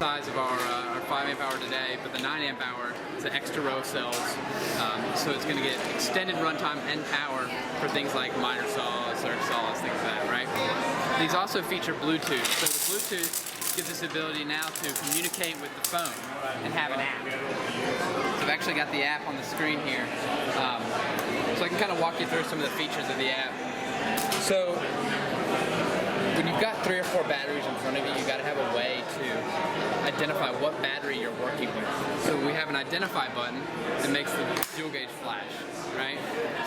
size of our 5 amp hour today, but the 9 amp hour is an extra row of cells, so it's going to get extended runtime and power for things like minor saws, surge saws, things like that, right? These also feature Bluetooth, so the Bluetooth gives us the ability now to communicate with the phone and have an app. So I've actually got the app on the screen here, so I can kind of walk you through some of the features of the app. So when you've got 3 or 4 batteries in front of you, you've got to have a way to identify what battery you're working with. So we have an identify button that makes the dual gauge flash, right?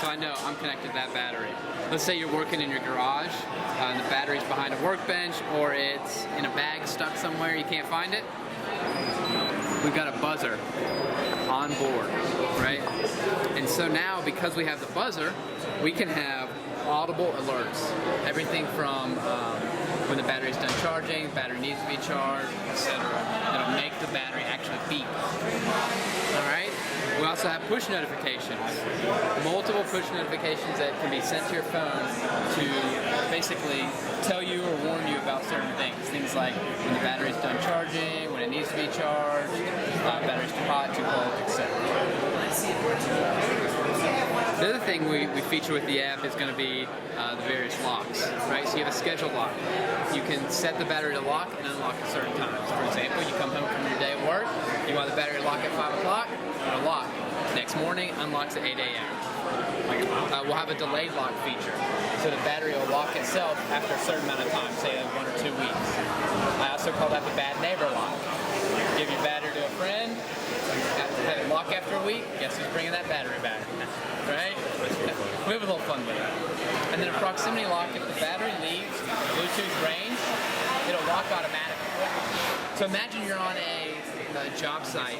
So I know I'm connected to that battery. Let's say you're working in your garage, and the battery's behind a workbench, or it's in a bag stuck somewhere, you can't find it. We've got a buzzer on board, right? And so now, because we have the buzzer, we can have audible alerts. Everything from when the battery's done charging, the battery needs to be charged, etc. It'll make the battery actually beep. Alright? We also have push notifications. Multiple push notifications that can be sent to your phone to basically tell you or warn you about certain things. Things like when the battery's done charging, when it needs to be charged, battery's too hot, too cold, etc. The other thing we feature with the app is going to be the various locks, right? So you have a scheduled lock. You can set the battery to lock and unlock at certain times. For example, you come home from your day at work, you want the battery to lock at 5 o'clock, it'll lock. Next morning, unlocks at 8 a.m. We'll have a delayed lock feature. So the battery will lock itself after a certain amount of time, say 1 or 2 weeks. I also call that the bad neighbor lock. Give your battery to a friend, have it lock after a week, guess who's bringing that battery back? Right? We have a little fun with it. And then a proximity lock, if the battery leaves Bluetooth range, it'll lock automatically. So imagine you're on a job site,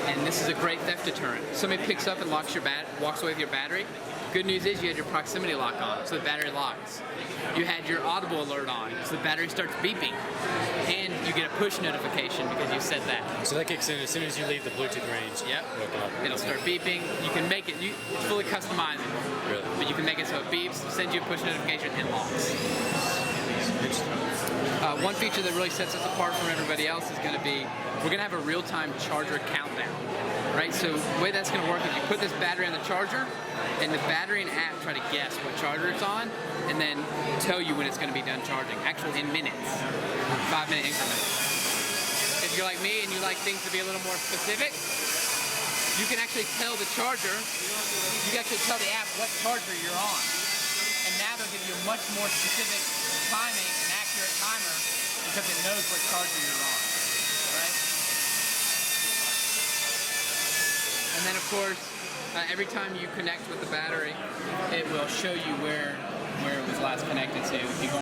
and this is a great theft deterrent. Somebody picks up and walks away with your battery. Good news is you had your proximity lock on, so the battery locks. You had your audible alert on, so the battery starts beeping. And you get a push notification because you set that. So that kicks in as soon as you leave the Bluetooth range. Yep. It'll start beeping. You can make it, it's fully customizable. Really? But you can make it so it beeps, sends you a push notification, and locks. One feature that really sets us apart from everybody else is going to be, we're going to have a real-time charger countdown. Right, so the way that's going to work is you put this battery on the charger, and the battery and app try to guess what charger it's on, and then tell you when it's going to be done charging, actually in minutes, 5-minute increments. If you're like me and you like things to be a little more specific, you can actually tell the charger, you can actually tell the app what charger you're on, and now they'll give you a much more specific timing and accurate timer because it knows what charger you're on, right? And then of course, every time you connect with the battery, it will show you where it was last connected to. If you go